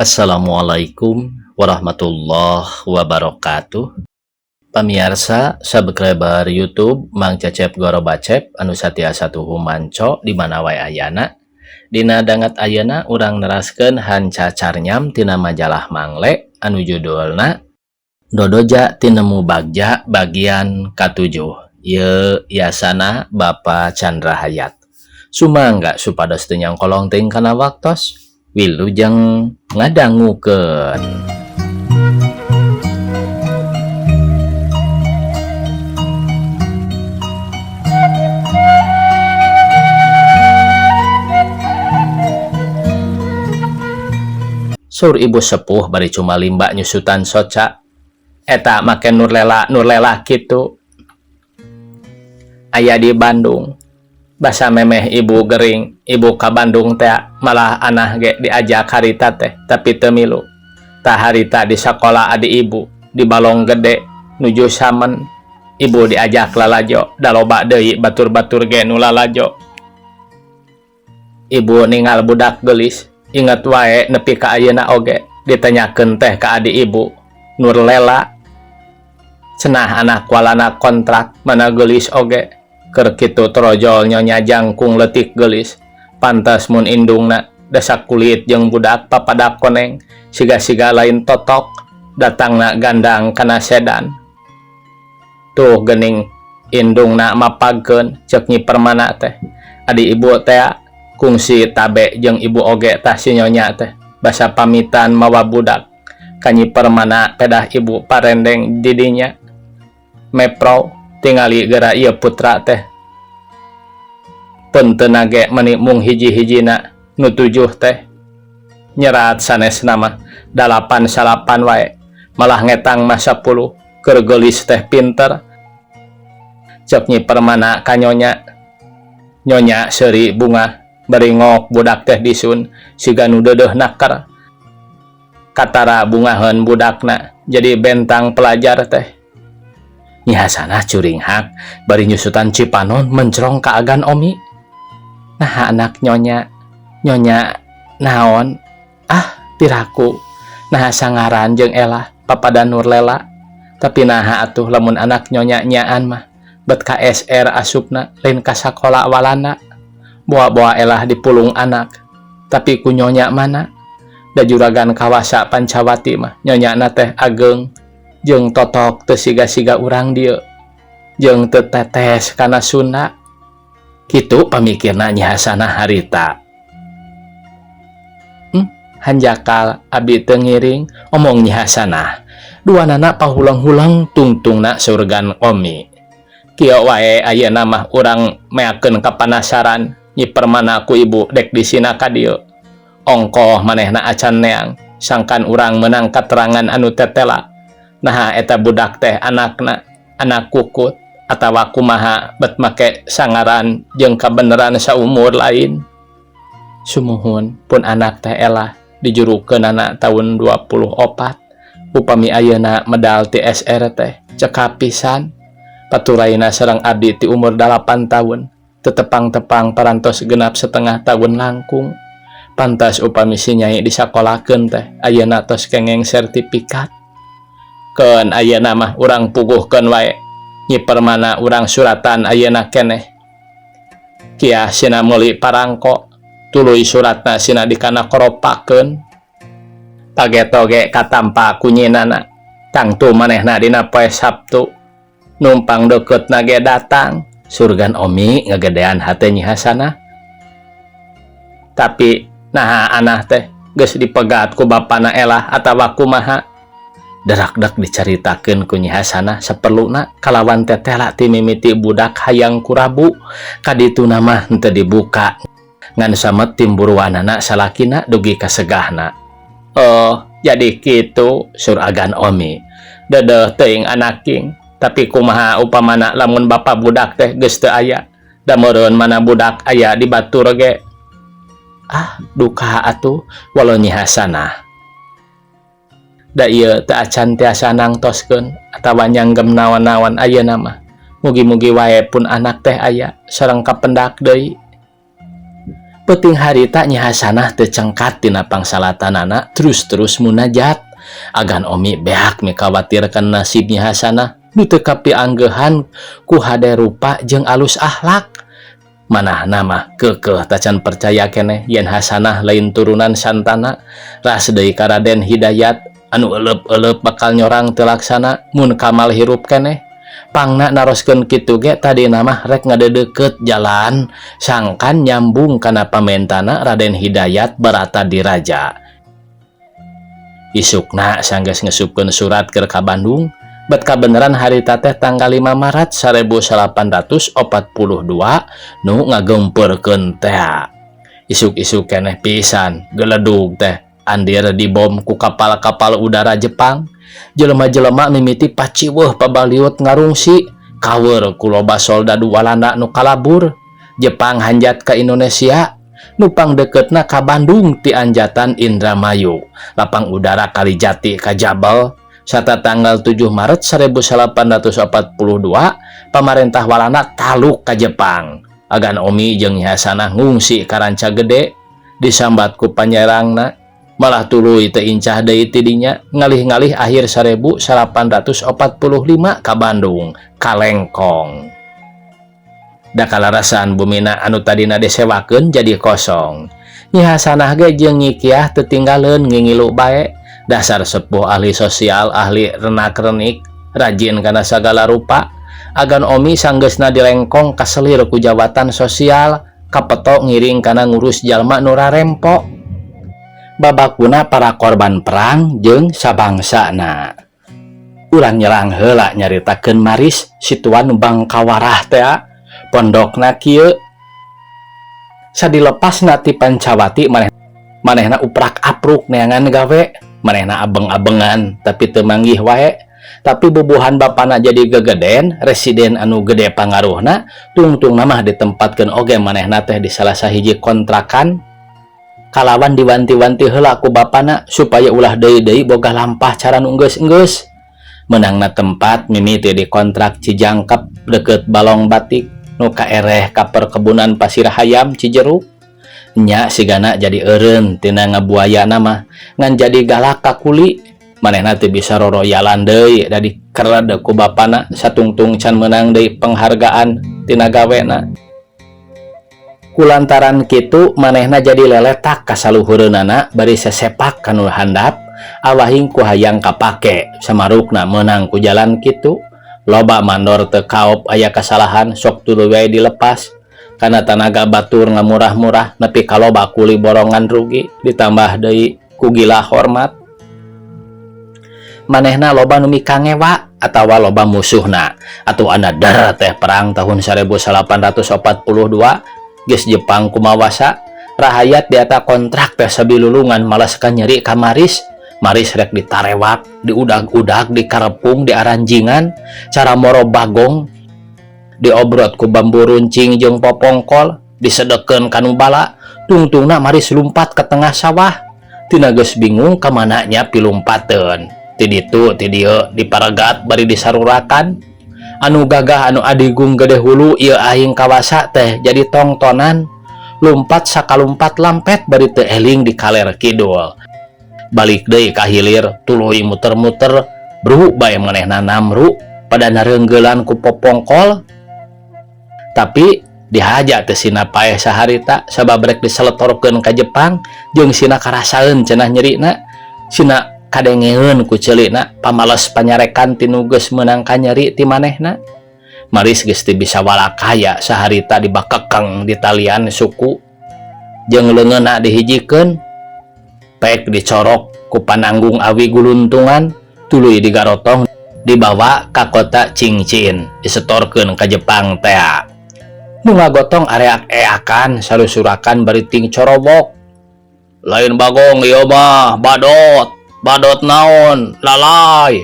Assalamualaikum warahmatullahi wabarakatuh. Pamirsa, subscriber YouTube Mang Cecep Goro Bacep anu satiasa tuhu manco di mana wae ayana. Dina dangat ayeuna urang neraskeun hancacar nyam tina majalah Mangle anu judulna Dodoja Tinemu Bagja bagian ka-7. Ye yasana Bapa Chandra Hayat. Sumangga supados teu nyangkolong teuing kana waktos. Wilujeng ngadangukeun. Sur ibu sepuh bari cuma limba nyusutan soca. Eta make nur lela kitu. Aya di Bandung. Basa memeh ibu gering, ibu ka Bandung teh malah anah ge diajak harita teh, tapi teu milu. Tah harita di sakola adi ibu, di Balong Gede, nuju Samen, ibu diajak lalajo, da loba deui batur-batur ge nu lalajo. Ibu ningal budak geulis, inget wae nepi ka ayeuna oge, ditanyakeun teh ka adi ibu, Nur Lela. Cenah anak walana kontrak, mana geulis oge. Keur kitu trojol nyonya jangkung leutik geulis, pantes mun indungna dasak kulit jeung budak papadak koneng, siga-siga lain totok, datangna gandang kana sedan. Tuh geuning indungna mapagkeun ceuk Nyi Permana teh. Adi ibu teh kungsi tabe jeung ibu oge tah si nyonya teh, basa pamitan mawa budak ka Nyi Permana pedah ibu parendeng di dinya. Mepro tingali gara ieu putra teh punteuna ge meuni mung hiji-hijina nu 7 teh nyerat sanes nama 8 salapan wae malah ngetang mah 10 keur geulis teh pinter ceuk Nyi Permana ka nyonya. Nyonya seuri bunga bari ngok budak teh disun siga nu deudeuh naker katara bungaheun budakna jadi bentang pelajar teh. Nyi Hasanah curing hak bari nyusutan Cipanon mencrong ka agan Omi. Nah anak nyonya naon? Ah tiraku. Nah sangaran jeung elah papada Nur Lela. Tapi naha atuh lamun anak nyonya nyaan mah bet ka SR asupna lain ka sakola walana. Boa-boa elah dipulung anak. Tapi ku nyonya mana? Da juragan kawasa Pancawati mah nyonyana teh ageng jeung totok teu siga-siga urang dieu jeung teu tetes kana Sunda. Kitu pamikirna Nyi Hasanah harita. Hanjakal abdi teu ngiring omong Nyi Hasanah. Duanana pahulang-hulang tungtungna surgan Omi. Kieu wae ayeuna mah urang meakeun kapanasaran Nyi Permana ku ibu dek disina ka dieu. Ongkoh manehna acan neang sangkan urang meunang katerangan anu tetela. Nah eta budak teh anakna anak kukut atawa kumaha bet make sangaran jeung kabeneran saumur lain. Sumuhun pun anak teh elah dijurukeunana tahun 24 upami ayeuna medal ti SR teh cekap pisan paturaina sareng abdi ti umur 8 tahun tetepang-tepang parantos genap setengah tahun langkung. Pantas upami si Nyai disakolakeun teh ayeuna tos kengeng sertifikat. Keun ayeuna mah urang puguhkeun wae Nyi Permana urang suratan ayeuna keneh. Kiah sina meuli parangko tuluy suratna sina dikana koropakeun. Pagetoge katampa ku nyinana. Tangtu manehna dina poe Sabtu numpang deuketna ge datang. Surgan Omi ngagedean hate Nyi Hasanah. Tapi naha anah teh geus dipegat ku bapana elah atawa kumaha. Derak-dak dicaritakeun ku Nyi Hasanah saperluna kalawan tetela ti mimiti budak hayang kurabu kaditu mah henteu dibuka ngan samet timburuanana salakina dugi kasegahna. Oh jadi kitu sur agan Omi deudeuh teuing anaking tapi kumaha upamana lamun bapa budak teh geus teu aya da meureun mana budak aya di batur ge. Ah duka atuh walau Nyi Hasanah. Da ieu teu acan tiasa nangtoskeun atawa nyanggem naon-naon ayeuna mah. Mugi-mugi wae pun anak teh aya sareng kapendak deui. Peting harita Nyi Hasanah teu cengkat tina pangsalatanana terus munajat. Agan Omi beak mikawatirkan nasib Nyi Hasanah nu teu kapianggehan ku hade rupa jeung alus akhlak. Manahna mah keukeuh tacan percaya keneh yen Hasanah lain turunan santana. Ras deui ka Raden Hidayat anu euleup-euleup bakal nyorang teu laksana mun kamal hirup keneh. Pangna naroskeun kitu ge tadina mah rek ngadeudeukeut jalan sangkan nyambung kana pamentana Raden Hidayat barata di raja. Isukna sanggeus ngesupkeun surat keur ka Bandung, bet kabeneran harita teh tanggal 5 Maret 1842 nu ngagempeurkeun teh. Isuk-isuk keneh pisan geledug teh andir dibom ku kapal-kapal udara Jepang. Jelema-jelema mimiti paciweuh pabaliut ngarungsi kawer ku loba soldadu Walanda nu kalabur. Jepang hanjat ka Indonesia, nupang deketna ka Bandung ti anjatan Indramayu, lapang udara Kalijati ka Jabal. Sata tanggal 7 Maret 1842 pamarentah Walanda taluk ka Jepang. Agan Omi jeung Nyi Hasanah ngungsi ka Rancagede, disambat ku panyerangna. Malah tuluy teu incah deui ti dinya, ngalih-ngalih akhir 1845 ka Bandung kalengkong. Da kalarasan bumina anu tadina disewakeun jadi kosong. Nyi Hasanah ge jeung Nyi Kiah teu tinggaleun ngingilu bae. Dasar sepuh ahli sosial, ahli renak-renik, rajin kana sagala rupa. Agan Omi sanggeusna dilengkong kaselir ku jabatan sosial, kapeto ngiring kana ngurus jalma nu rarempo. Babakuna para korban perang jeung sabangsana. Urang nyerang heula nyaritakeun Maris situan Bangkawarah teh pondokna kieu. Sadilepasna ti Pancawati manehna uprak-apruk neangan gawe, manehna abeng-abengan tapi teu manggih wae. Tapi bubuhan bapana jadi gegeden, residen anu gede pangaruhna, tungtungna mah ditempatkeun oge manehna teh di salah sahiji kontrakan. Kalawan diwanti-wanti heula ku bapana supaya ulah deui-deui boga lampah cara nu enggeus-enggeus. Menangna tempat mimiti di kontrak Cijangkep deket Balong Batik nu kaereh ka perkebunan pasir hayam Cijeruk. Nya sigana jadi eureun tina ngabuayana mah ngan jadi galak ka kuli. Manehna teu bisa roroyalan deui da dikered ku bapana satungtung can menang deui penghargaan tina gawena. Kulantaran kitu manehna jadi leletak ka saluhureunana bari sesepak kanu handap awahing ku hayang kapake samarukna meunang ku jalan kitu. Loba mandor teu kaop aya kasalahan sok tuluy wae dilepas kana tanaga batur ngamurah-murah nepi ka loba kuli borongan rugi ditambah deui ku gila hormat. Manehna loba nu mikangewa atawa loba musuhna atuh anadar teh perang tahun 1842 geus Jepang kumawasa. Rahayat di eta kontrak teh sabilulungan malas ka nyeri ka Maris rek ditarewak, diudag-udag, dikarepung, diaranjingan, cara moro bagong, diobrot ku bambu runcing jeung popongkol, disedekeun kanu bala, tungtungna Maris lumpat ke tengah sawah. Tina geus bingung ka mana nya pilumpateun. Ti ditu ti dieu diparagat bari disarurakan. Anu gagah anu adigung gede hulu ieu aing kawasa teh jadi tongtonan. Lumpat sakalumpat lampet bari teu eling di kaler kidul. Balik deui ka hilir tuluy muter-muter bru bae manehna namru pada nareunggelan ku popongkol. Tapi dihaja teu sina paeh saharita sabab rek diseletorkeun ka Jepang jeung sina karasaeun cenah nyerina. Sina kadengeun ku ceulina pamales panyarekan tinu geus meunang ka nyeri ti manehna. Maris geus teu bisa walakaya saharita dibakekeng di talian suku jeung leungeunna dihijikeun pek dicorok ku pananggung awi guluntungan tuluy digarotong dibawa ka kota Cingcin disetorkeun ka Jepang teh. Nu ngagotong areak-eakan sarusurakan bari ting corobok. Lain bagong ieu mah badot naon lalai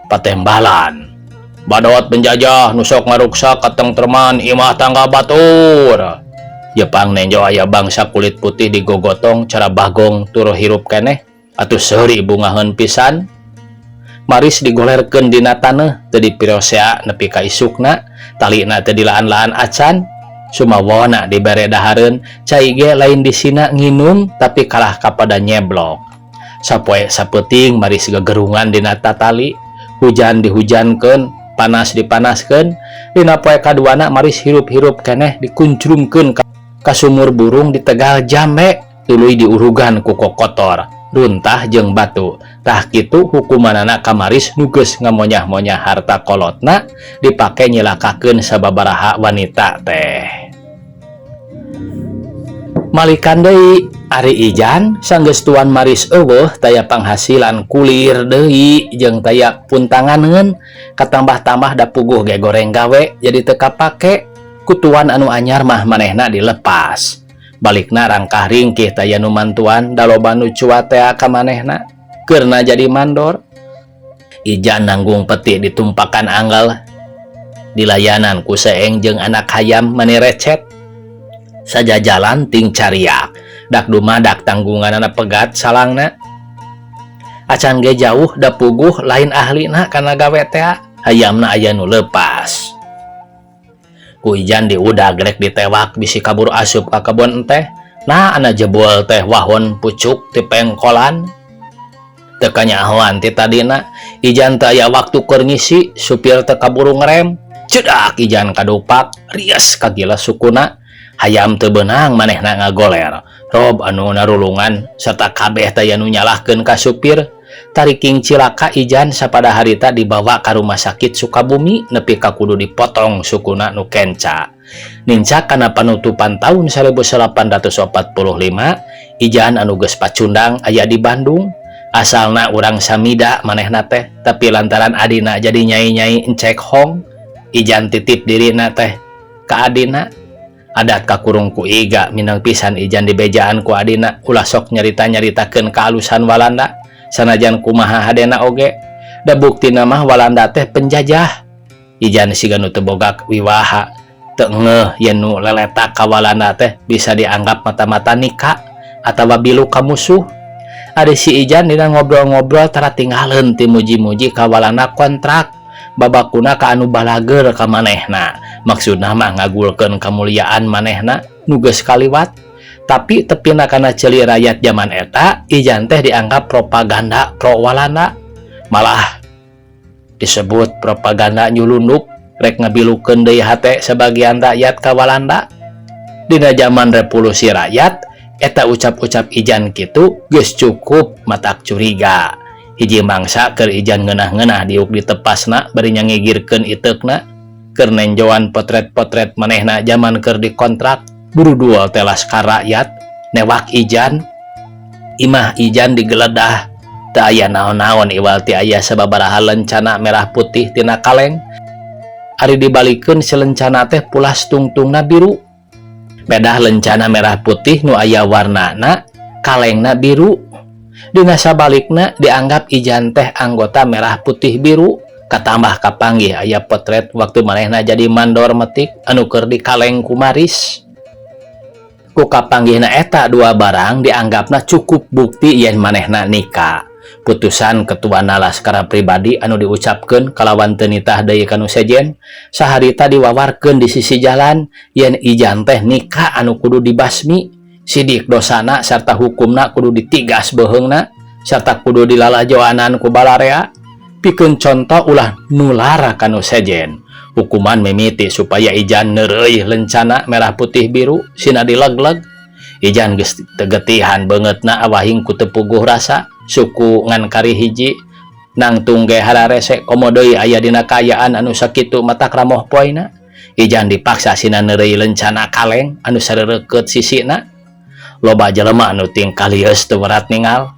patembalan badot penjajah nusok ngaruksak katengtreman imah tangga batur. Jepang nenjo aya bangsa kulit putih digogotong cara bagong turu hirup keneh atuh seuri bungaheun pisan. Maris digolerkeun dina taneuh teu dipirosea nepi ka isukna, talina teu dilaan-laan acan. Sumawana dibere dahareun, cai ge lain disina nginum tapi kalah kapada nyeblok. Sapoe sapeting maris gegerungan dina tatali, hujan dihujankeun, panas dipanaskeun, dina poe kaduana maris hirup-hirup keneh dikuncrumkeun ka sumur burung di tegal jambe, tuluy diurugan ku kokotor, runtah jeung batu. Tah kitu hukumanana kamaris nugeus ngamonyah-monyah harta kolotna dipake nyilakakeun sababaraha wanita teh. Malikan deui ari Ijan sanggeus tuan maris eueuh taya panghasilan kulir deui jeung taya puntanganeun, katambah-tambah da puguh ge goreng gawe jadi teu kapake ku tuan anu anyar mah manehna dilepas. Balikna rangkah ringkih taya nu mantuan da loba nu cuat teh ka manehna keurna jadi mandor. Ijan nanggung peti ditumpakan anggal dilayanan ku seeng jeung anak hayam mani recet. Sajajalan ting cariak dak dumadak tanggunganana pegat salangna. Acan ge jauh da puguh lain ahlina kana gawe teh hayamna aya nu leupas. Ku Ijan diudag rek ditewak bisi kabur asup ka kebon teh. Nah ana jebol teh wahon pucuk ti pengkolan. Teu kanyahoan ti tadina Ijan teu aya waktu keur ngisi, supir teu kaburu ngerem. Cedak Ijan kadupak rias kagila sukuna. Hayam teu beunang manehna ngagoler. Rob anu narulungan serta kabeh teh anu nyalahkeun ka supir. Tariking cilaka Ijan sapada harita dibawa ka rumah sakit Sukabumi nepi ka kudu dipotong sukuna nu kenca. Nincak kana panutupan tahun 1845, Ijan anu geus pacundang aya di Bandung. Asalna urang samida manehna teh, tapi lantaran adina jadi nyai-nyai encek hong, Ijan titip dirina teh ka adina. Adat kakurung ku iga minang pisan Ijan dibejaan ku adina ulah sok nyarita-nyaritakeun kaalusan Walanda sanajan kumaha hadena oge. Da buktina mah Walanda teh penjajah. Ijan siga nu teu boga wiwaha teu ngeuh yen nu leletak ka Walanda teh bisa dianggap mata-mata nikah atawa bilu ka musuh. Ade si Ijan dina ngobrol-ngobrol tara tinggaleun ti muji-muji ka Walanda kontrak babakuna ka anu balager ka manehna. Maksudna mah ngagulkeun kamuliaan manehna nu geus kaliwat. Tapi tepina kana ceuli rakyat zaman eta, Ijan teh dianggap propaganda pro Walanda. Malah disebut propaganda nyulunduk rek ngabilukeun deui hate sebagian rakyat ka Walanda. Dina zaman revolusi rakyat eta ucap-ucap Ijan kitu geus cukup matak curiga. Hiji mangsa keur Ijan ngeunah-ngeunah diuk ditepasna bari nyangigirkeun iteukna. Keur nenjoan potret-potret manehna zaman keur dikontrak buru duel telas ka rakyat newak Ijan. Imah Ijan digeledah teu aya naon-naon iwal ti aya sababaraha lencana merah putih tina kaleng. Ari dibalikeun si lencana teh pulas tungtungna biru. Bedah lencana merah putih nu aya warnana kalengna biru. Dina sabalikna dianggap Ijan teh anggota merah putih biru. Katambah kapanggih aya potret waktu manehna jadi mandor metik anu keur di kaleng kumaris. Ku kapanggihna eta dua barang dianggapna cukup bukti yen manehna nikah. Putusan ketua Laskar pribadi anu diucapkeun kalawan teu nitah deui kanu sejen saharita diwawarkeun di sisi jalan yen Ijan teh nikah anu kudu dibasmi. Sidik dosana sarta hukumna kudu ditigas beheungna sarta kudu dilalajoanan ku balarea. Pikeun contoh ulah nulara kanu sejen. Hukuman mimiti supaya Ijan neureuy lencana merah putih biru sina dilegleg. Ijan geus tegetihan beungeutna awahing ku teu puguh rasa suku ngan kari hiji nangtung ge hararese komo deui aya dina kaayaan anu sakitu matak ramoh poina. Ijan dipaksa sina neureuy lencana kaleng anu sareureukeut sisina. Loba jelema anu tingkah lieur teu berat ningal.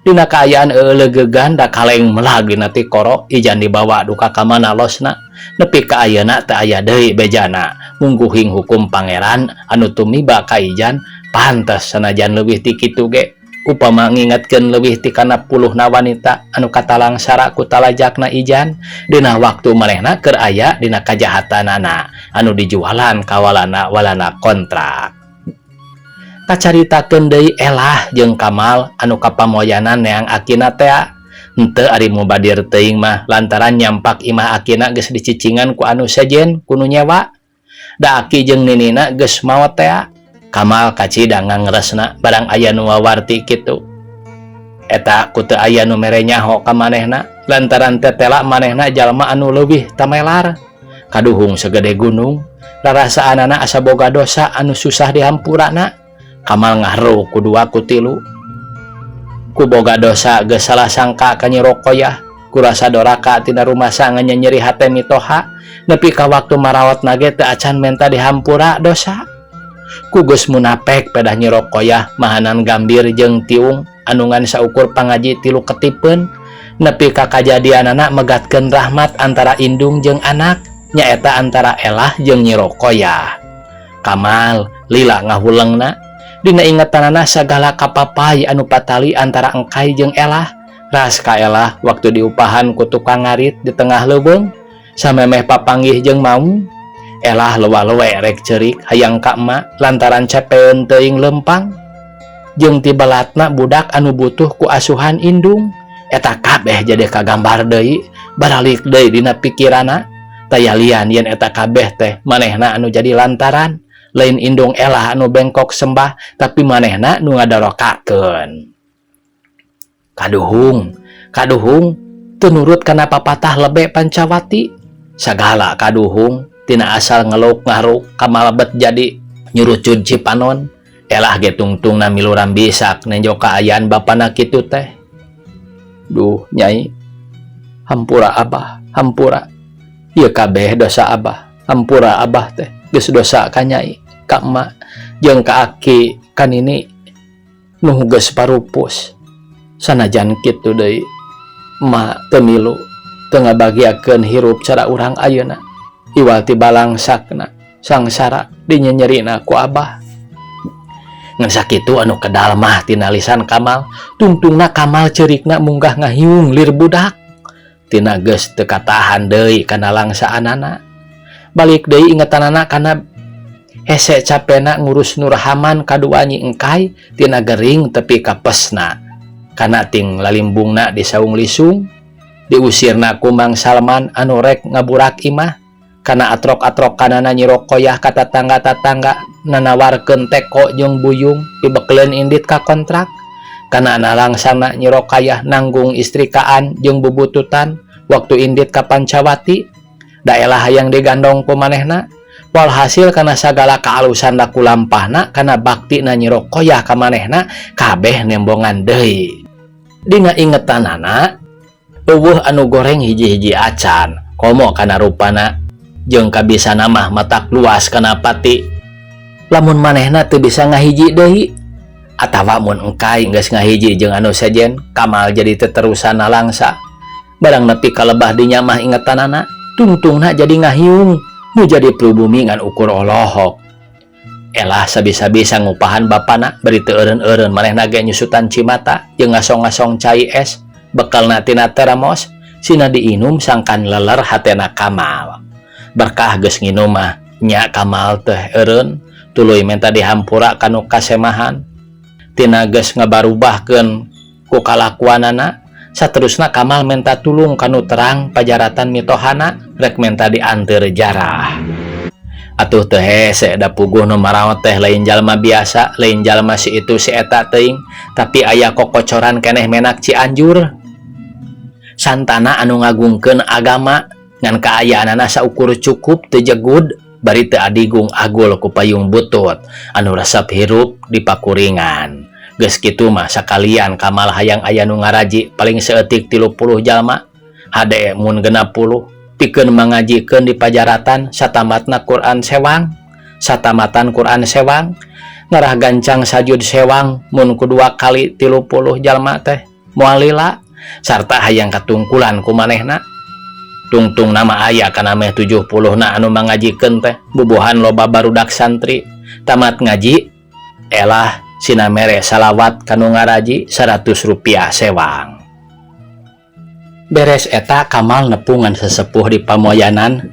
Dina kaayaan eulegegan da kaleng melag dina ti koro, Ijan dibawa duka ka manalosna nepi ka ayeuna teu aya deui bejana. Mungguhing hukum pangeran anu tumiba ka Ijan pantes sanajan leuwih ti kitu ge upama ngingetkeun leuwih ti kana 10 wanita anu katalangsara ku talajakna Ijan dina waktu manehna keur aya dina kajahatanana anu dijualan ka walana kontrak. Kacaritakeun deui Elah jeung Kamal anu kapamoyanan neang akina teh henteu ari mubadir teuing mah lantaran nyampak imah akina geus dicicingan ku anu sejen ku nu nyewa. Daki jeung ninina geus maot teh. Kamal kacidang ngangresna barang aya nu wawarti kitu. Eta ku teu aya nu mere nyaho ka manehna lantaran tetela manehna jalma anu leuwih tamelar. Kaduhung segede gunung, rarasaanana asa boga dosa anu susah dihampurana. Kamal ngahru kudua kutilu. Ku boga dosa geus salah sangka ka Nyi Rokoyah, ku rasa doraka tina rumasa nyeri hate mitoha, nepi ka waktu marawat nage teu acan menta dihampura dosa. Ku geus munapek pedah Nyi Rokoyah mahanan gambir jeung tiung anungan saukur pangaji tilu ketipeun, nepi ka kajadianana megatkeun rahmat antara indung jeung anak, nyaeta antara Elah jeung Nyi Rokoyah. Kamal lila ngahulengna dina ingetanana sagala kapapai anu patali antara engkai jeung Elah. Ras ka Elah waktu diupahan ku tukang ngarit di tengah leuweung samemeh papanggih jeung maung. Elah lewa-lewe rek ceurik hayang ka emak lantaran cepeun teuing lempang. Jeung tibalatna budak anu butuh ku asuhan indung. Eta kabeh jadi kagambar deui, baralik deui dina pikirana. Tayalian yen eta kabeh teh manehna anu jadi lantaran, lain indung Elah anu bengkok sembah, tapi manehna nu ngadarokakeun. Kaduhung teu nurut kana papatah lebe Pancawati. Sagala kaduhung tina asal ngeluk ngaruk kamalebet jadi nyurucud Cipanon. Elah ge tungtungna milu rambisak nenjo kaayaan bapana kitu teh. Duh Nyai, hampura Abah, hampura. Ieu kabeh dosa Abah, hampura Abah teh geus dosa ka Nyai, ka emak, jeung ka aki kan ini nu geus parupus. Sanajan kitu deui, emak teu milu teu ngabagiakeun hirup cara urang ayeuna. Iwal ti balangsakna sangsara dinyerina ku Abah. Ngan sakitu anu kedal mah tina lisan Kamal, tungtungna Kamal ceurikna munggah ngahiung lir budak. Tina geus teu katahan deui kana langsaanana. Balik deui ingetanana kana hese capena ngurus Nurhaman kadua Nyi Engkai tina gering tepi kapesna. Kana ting lalimbungna di saung lisung, diusirna ku Mang Salman anu rek ngaburak imah. Kana atrok-atrok kanana Nyi Rokoyah ka tatangga-tatangga nanawarkeun teko jeung buyung pibekleun indit ka kontrak. Kana nalangsana Nyi Rokoyah nanggung istrikaan jeung bubututan waktu indit ka Pancawati. Daelah hayang digandong ku manehna. Walhasil kana sagala kaalusan laku lampahna kana baktina Nyi Rokoyah ka manehna kabeh nembongan deui. Dina ingetanana eueuh anu goreng hiji-hiji acan, komo kana rupana jeung kabisana mah matak luas kana pati. Lamun manehna teu bisa ngahiji deui atawa mun engkai geus ngahiji jeung anu sejen, Kamal jadi teterusan langsa. Barang nepi ka lebah dinya mah ingetanana, tungtungna jadi ngahiung, nu jadi pribumi ngan ukur olohok. Elah sabisa-bisa ngupahan bapana bari teu eureun-eureun manehna ge nyusutan cimata jeung ngasong-ngasong cai es bekalna tina termos sina diinum sangkan leler hatena Kamal. Berkah geus nginum mah nya Kamal teh eureun tuluy menta dihampura kanu kasemahan. Tina geus ngabarubahkeun ku kalakuanana, saterusna Kamal menta tulung kanu terang pajaratan mitohana rek menta dianteur jarah. Atuh teu hese da puguh nu marawat teh lain jalma biasa, lain jalma si itu si eta teuing, tapi aya kokocoran keneh menak Cianjur. Santana anu ngagungkeun agama ngan kaayaanana saukur cukup teu jegud bari teu adigung agul ku payung butut anu resep hirup di pakuringan. Geus kitu mah sakalian Kamal hayang aya nu ngaraji paling saeutik 30 jalma, hade mun 60 pikeun mangajikeun di pajaratan satamatna Quran sewang, satamatan Quran sewang, ngarah gancang sajud sewang mun kudua kali 30 jalma teh moal lila sarta hayang katungkulan ku manehna. Tungtung nama aya kana meh 70 na anu mangajikeun teh bubuhan loba barudak santri tamat ngaji. Elah sina mere salawat kanu ngaraji 100 rupiah sewang. Beres eta Kamal nepungan sesepuh di pamoyanan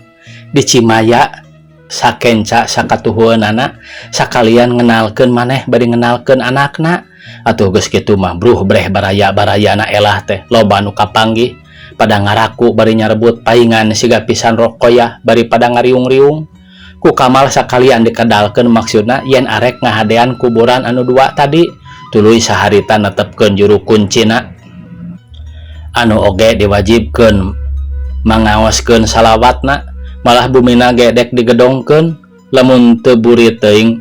di Cimaya sakenca sakatuhueunana sakalian ngenalkeun maneh bari ngenalkeun anakna. Atuh geus kitu mah bruh breh baraya-barayana Elah teh loba nu kapanggih pada ngaraku bari nyarebut paingan siga pisan Rokoyah bari pada ngariung-riung. ku Kamal sakalian dikedalkeun maksudna yen arek ngahadean kuburan anu dua tadi tuluy saharita netepkeun juru kuncina anu oge diwajibkeun mangaoskeun salawatna malah bumina gedek digedongkeun lamun teu buri teuing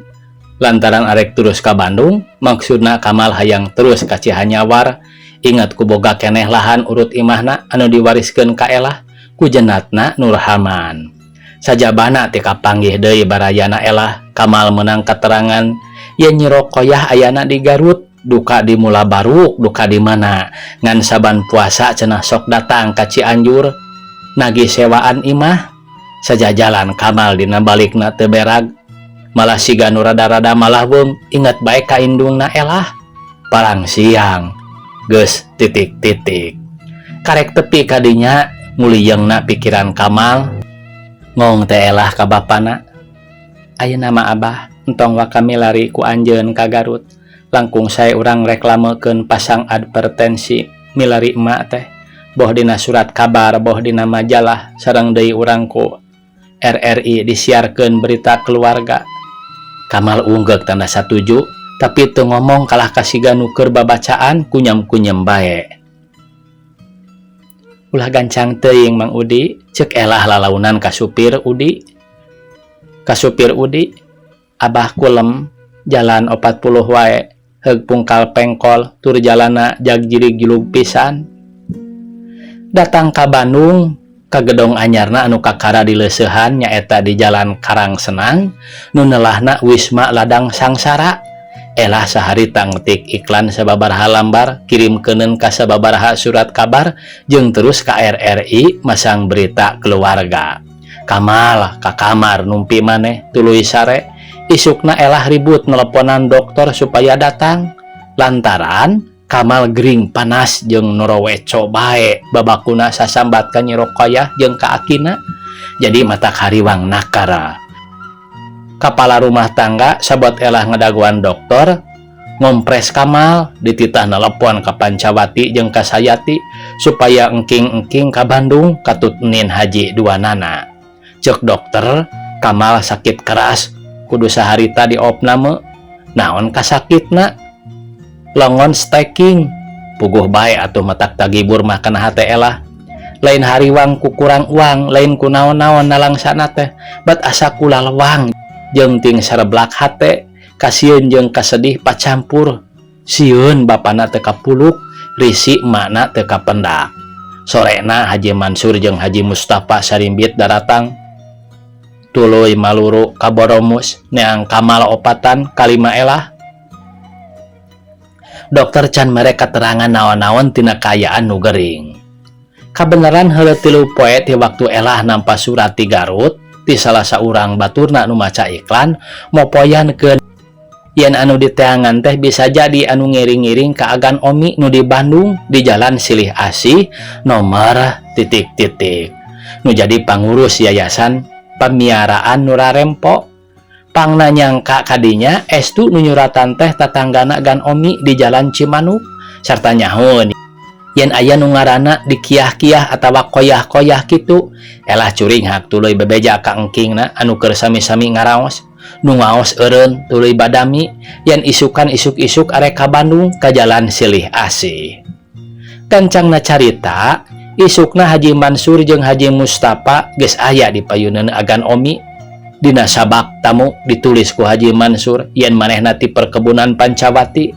lantaran arek terus ka Bandung maksudna Kamal hayang terus ka Cihanyawar ingat ku boga keneh lahan urut imahna anu diwariskeun ka Elah ku jenatna Nurhaman sajabana ti kapanggih deui barayana Elah Kamal meunang katerangan yen Nyi Rokoyah ayana di Garut duka di Mula Baruk duka di mana ngan saban puasa cenah sok datang ka Cianjur nagih sewaan imah sajajalan Kamal dina balikna teu berag malah siga nu rada-rada malah weung ingat bae ka indungna Elah parang siang geus titik-titik karek tepi kadinya nguliyeungna pikiran Kamal ngong teh Elah ka bapana ayeuna mah Abah entong wa kami lari ku anjeun ka Garut langkung sae urang reklamekeun pasang advertensi milari emak teh boh dina surat kabar boh dina majalah sareng deui urang ku RRI disiarkeun berita keluarga. Kamal unggek tanda satuju tapi teu ngomong kalah kasiga nu keur babacaan kunyem-kunyem bae. Ulah gancang teuing Mang Udi ceuk Elah lalaunan ka supir Udi. Ka supir Udi, Abah kulem jalan 40 wae heug pungkal pengkol tur jalana jag jirig julug pisan. Datang ka Bandung ka gedong anyarna anu kakara di leuseuhan nyaeta di Jalan Karang Senang nu neulahna Wisma Ladang Sangsara. Elah saharita ngetik iklan sababaraha lambar kirimkeuneun ka sababaraha surat kabar jeung terus ka RRI masang berita keluarga. Kamal ka kamar numpi maneh tuluy sare isukna Elah ribut nelponan dokter supaya datang lantaran Kamal gering panas jeung noroweco bae babakuna sasambat ka Nyi Rokoyah jeung ka akina jadi matak hariwang nakara. Kapala rumah tangga sabot Elah ngadaguan dokter ngompres Kamal dititah nelepon ka Pancawati jeung ka Sayati supaya engking-engking ka Bandung katutnin haji duanana. Cek dokter Kamal sakit keras kudu saharita diopna me naon kasakitna longon stacking puguh bae atuh matak tagibur mah kana hate Elah lain hariwang ku kurang uang lain ku naon-naon nalangsana teh bat asa kula lewang jeung ting sareblak hate kasieun jeung kasedih pacampur sieun bapana teu kapuluk risi emakna teu kapendak. Sorena Haji Mansur jeung Haji Mustafa sarimbit daratang tuluy maluru ka Boromus neang Kamal opatan kalima Elah. Dokter can mere katerangan naon-naon tina kaayaan nu gering. Kabeneran heuleuh 3 poe ti waktu Elah nampa surat ti Garut ti salah saurang baturna nu maca iklan mopoyankeun yen anu diteangan teh bisa jadi anu ngiring-ngiring ka agan Omi nu di Bandung di Jalan Silih Asih nomor titik-titik nu jadi pangurus yayasan pamiaraan Nurarempo. Pangna nyangka kadinya estu nu nyuratan teh tatanggana gan Omi di Jalan Cimanuk sarta nyahoun yen aya nu ngaranna di kiah-kiah atawa koyah-koyah kitu. Elah curing hak tuluy bebeja ka engkingna anu keur sami-sami ngaraos nu ngaos eureun tuluy badami yen isukan isuk-isuk arek ka Bandung ka Jalan Silih Asih. Kancangna carita isukna Haji Mansur jeung Haji Mustafa geus aya di payuneun agan Omi. Dina sabak tamu ditulis ku Haji Mansur yen manehna ti perkebunan Pancawati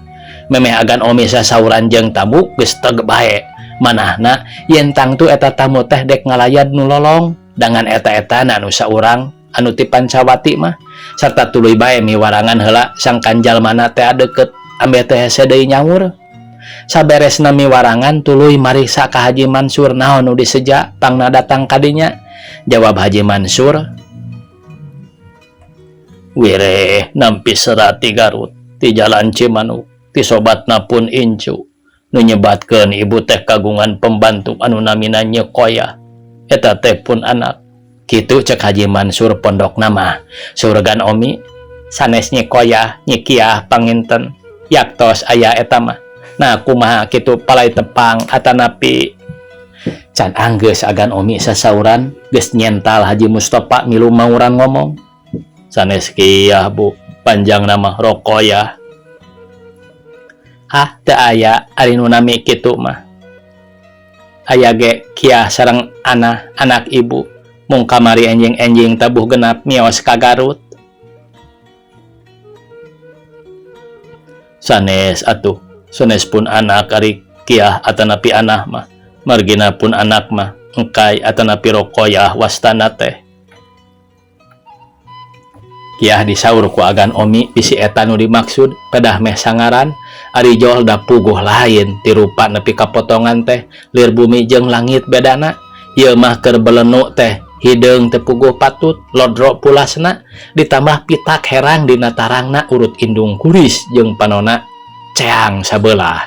memeh agan Omi sasauran jeung tamu geus teg bae manahna yen tangtu eta tamu teh dek ngalayad nu lolong dengan eta-etana nu saurang anu ti Pancawati mah sarta tuluy bae miwarangan heula sangkan jalmana teh deukeut ambe teh hese deui nyaur. Saberesna miwarangan tuluy mariksa ka Haji Mansur naon nu diseja pangna datang kadinya. Jawab Haji Mansur, "Wire nampi serat ti Garut ti Jalan Cimanuk ti sobatna pun incu nu nyebatkeun ibu teh kagungan pembantu anu namina Nyi Koyah eta teh pun anak." Kitu cek Haji Mansur pondok nama surgan Omi sanes Nyi Koyah Nyi Kiah panginten yaktos aya eta mah. Nah kumaha kitu palai tepang atanapi can anggeus agan Omi sasauran geus nyental Haji Mustafa milu mauran ngomong. Sanes kieu Bu, panjang nama Rokoyah. Hah, teu aya ari nu nami kitu mah. Aya ge kiah sareng anak ibu mung kamari enjing-enjing tabuh genap mios ka Garut. Sanes atuh, sanes pun anak ari kiah atanapi anak mah, margina pun anak mah engkai atanapi Rokoyah wastana teh. Kiah disaur ku agan Omi bisi eta nu dimaksud pedah meh sangaran ari jol da puguh lain ti rupa nepi kapotongan teh lir bumi jeung langit bedana. Ieu mah keur belenu teh hideung teu puguh patut lodro pulasna ditambah pitak herang dina tarangna urut indung kuris jeung panonna ceang sabelah.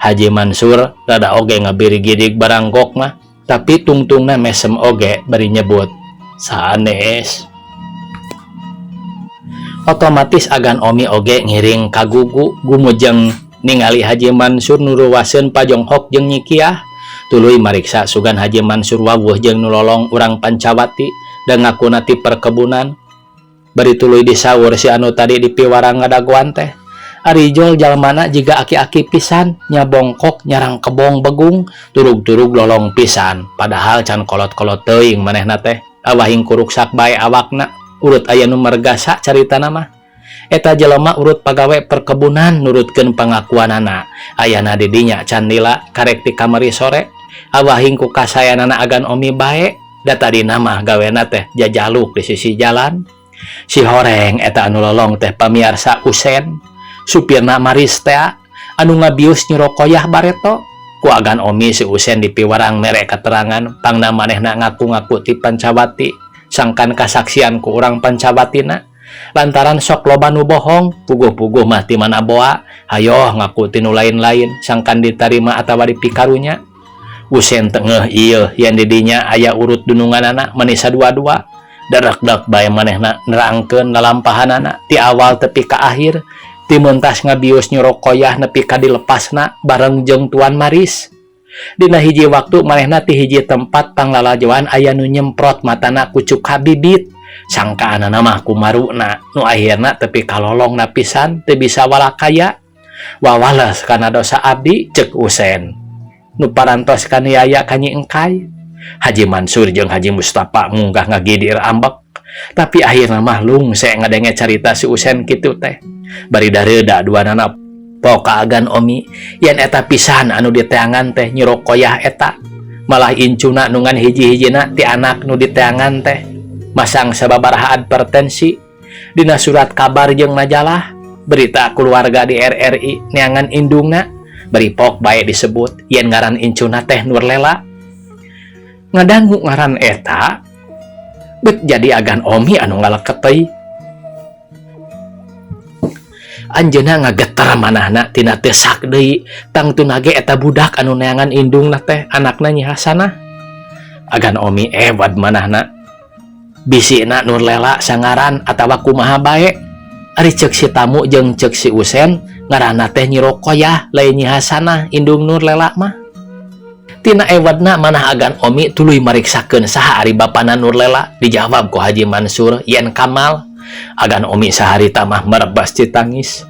Haji Mansur rada oge ngabiri-gidig baranggok mah tapi tungtungna mesem oge bari nyebut sanes. Otomatis agan Omi oge ngiring kagugu gumujeng ningali Haji Mansur nuruwaseun pajonghok jeung nyikiah. Tuluy mariksa sugan Haji Mansur wawuh jeung nulolong urang Pancawati dan ngakuna ti perkebunan. Bari tuluy disaur si anu tadi dipiwarang ngadagoan teh, ari jol jalmana jiga aki-aki pisan nya bongkok nyarang kebong begung turug-turug lolong pisan padahal can kolot-kolot teuing manehna teh awahing kuruksak bae awakna. Urut aya nu margasa caritana mah eta jelema urut pagawe perkebunan nurutkeun pangakuanana. Ayana di dinya can lila karek ti kamari sore awahing ku kasayanana agan Omi bae da tadina mah gawena teh jajaluk di sisi jalan. Si horeng eta anu lolong teh pamiarsa Usen supirna Maris teh anu ngabius Nyi Rokoyah bareto ku agan Omi. Si Usen dipiwarang mere keterangan pangna manehna ngaku-ngaku ti Pancawati sangkan kasaksian ku urang Pancawatina lantaran sok loba nu bohong puguh-puguh mah ti mana boa hayo ngaku tinu lain-lain sangkan ditarima atawa dipikarunya. Usen tengeuh ieu yang didinya aya urut dununganana manisa dua-dua darak-dak bae manehna nerangkeun lalampahanana ti awal tepi ka akhir ti meuntas ngabius Nyi Rokoyah nepi ka dilepasna bareng jeung Tuan Maris. Dina hiji waktu manehna ti hiji tempat panglalajoan aya nu nyemprot matana kucuk habibit sangkaanana mah kumaruna nu akhirna tepi kalolongna pisan teu bisa walakaya. Wawales kana dosa abdi ceuk Usen nu parantos kaniaya ka Nyi Engkai. Haji Mansur jeung Haji Mustafa munggah ngagidir ambek tapi akhirna mah lungse ngadenge carita si Usen kitu teh. Bari dareuda duanana poka agan Omi yen eta pisan anu diteangan teh Nyi Rokoyah eta malah incuna nungan hiji-hijina ti anak nu diteangan teh masang sababaraha advertensi dina surat kabar jeung majalah berita keluarga di RRI neangan indungna bari pok bae disebut yen ngaran incuna teh Nurlela. Ngadangu ngaran eta bet jadi agan Omi anu ngaleket teh. Anjeunna ngageter manahna tina teu sak deui tangtuna ge eta budak anu neangan indungna teh anakna Nyi Hasanah. Agan Omi wad manahna bisina Nurlela sangaran atawa kumaha bae ari ceuk si tamu jeung ceuk si Usen ngaranna teh Nyi Rokoyah lain Nyi Hasanah indung Nurlela mah. Tina ewadna manah agan Omi tuluy mariksakeun saha ari bapana Nurlela. Dijawab ku Haji Mansur yen Kamal. Agan Omi saharita mah merebas citangis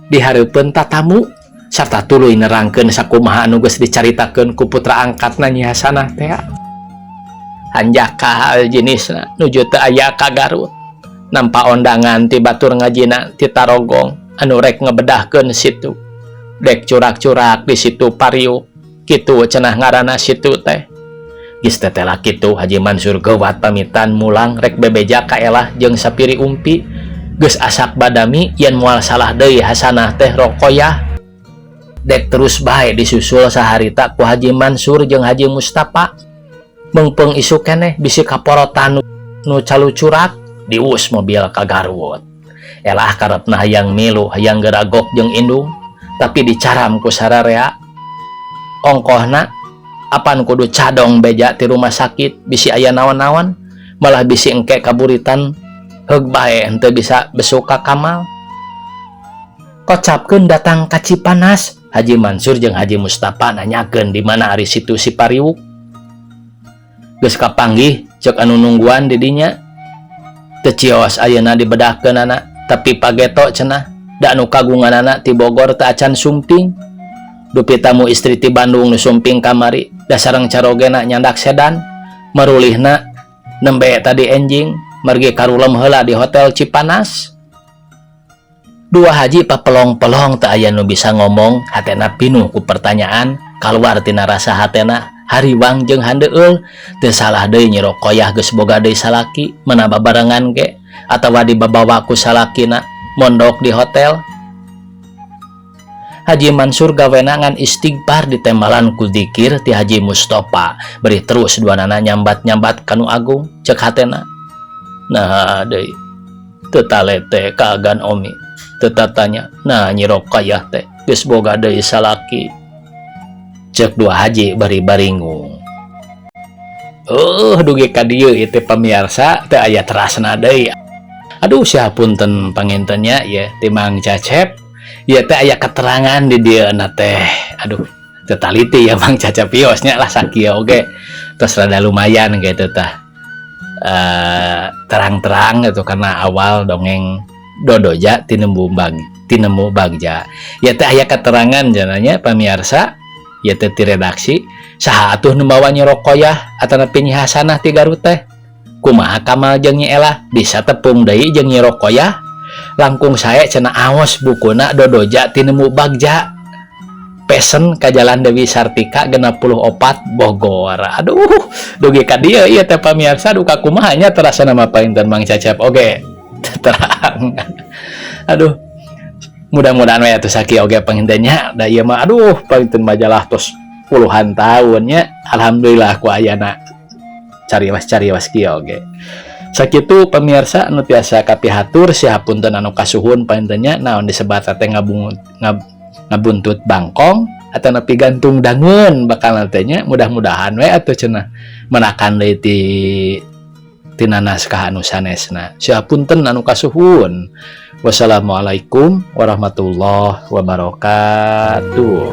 di hareupeun tatamu sarta tuluy nerangkeun sakumaha anu geus dicaritakeun ku putra angkatna Nyi Hasanah teh. Hanjaka hal jenisna nuju teu aya ka Garut nampa ondangan ti batur ngajina ti Tarogong anu rek ngebedahkeun situ dek curak-curak di situ Pariuk kitu cenah ngaranna situ teh. Geus tetela kitu Haji Mansur geuwat pamitan mulang rek bebeja ka elah jeung sapiri umpi geus asak badami yen moal salah deui Hasanah teh Rokoyah. Dek terus bae disusul saharita ku Haji Mansur jeung Haji Mustafa meungpeung isu keneh bisi kaporotan nu calucurak dius mobil ka Garut. Elah karepna hayang milu hayang geragok jeung indung tapi dicaram ku sararea ongkohna apan kudu cadong beja ti rumah sakit bisi aya naon-naon malah bisi engke kaburitan heug bae henteu bisa besuk ka Kamal. Kocapkeun datang ka Cipanas. Haji Mansur jeung Haji Mustafa nanyakeun di mana ari situ si Pariuk. Geus kapanggih ceuk anu nungguan di dinya. teu cios ayeuna dibedakeun anak, tapi pageto cenah da nu kagungan anak ti Bogor teu acan sumping. Dupi tamu istri ti Bandung nu sumping kamari da sareng carogena nyandak sedan, marulihna nembe tadi enjing mergi karulem heula di hotel Cipanas. Dua haji papelong-pelong teu aya nu bisa ngomong, hatena pinuh ku pertanyaan, kaluar tina rasa hatena hariwang jeung handeul. Teu salah deui Nyi Rokoyah geus boga deui salaki meunang babarengan ge atawa dibabawa ku salakina mondok di hotel. Haji Mansur gawena ngan istighfar ditembalan ku dzikir ti Haji Mustofa, beri terus duanana nyambat-nyambat kanu agung. Cek hatena, nah deui teu talete kaagan Omi, teu tatanya nah Nyi Rokoyah teh geus boga deui salaki. Cek dua haji bari baringung. Dugi ka dieu ieu teh pamirsa teu aya terasna deui. Aduh sapunten pangintennya ya ti Mang Cacep, ieu teh aya keterangan di dieuna teh. Aduh teu taliti ya Mang Cacep piosnya lah sakieu oge. Tos rada lumayan gitu tah. Terang-terang gitu karena awal dongeng Dodoja tinemu bagja. Ya teh aya keterangan jananya pamirsa. Ya teh ti redaksi saha atuh nu bawa Nyi Rokoyah atanapi Nyi Hasanah ti Garut teh. Kumaha Kamal jeung Nyi Elah bisa tepung deui jeung Nyi Rokoyah. Langkung sae cenah aos bukuna Dodoja tinemu bagja. Pesen ka Jalan Dewi Sartika 64 Bogor. Aduh, dugi ka dieu ieu teh pamirsa duka kumaha nya terasa nama painten Mang Cacep oge. Terang. Aduh. Mudah-mudahan we atuh saki oge pangintennya da ieu mah aduh painten majalah tos puluhan tahunnya. Alhamdulillah ku ayana cariwas kieu oge. Sakitu pamirsa anu tiasa kapihatur sahapunten anu kasuhun paintennya naon disebat teh ngabuntut bangkong atau nepi gantung dangun bakal nantinya. Mudah-mudahan we atuh cenah menakan deui tina naskah anu sanesna. Sahapunten anu kasuhun. Wassalamualaikum warahmatullahi wabarakatuh.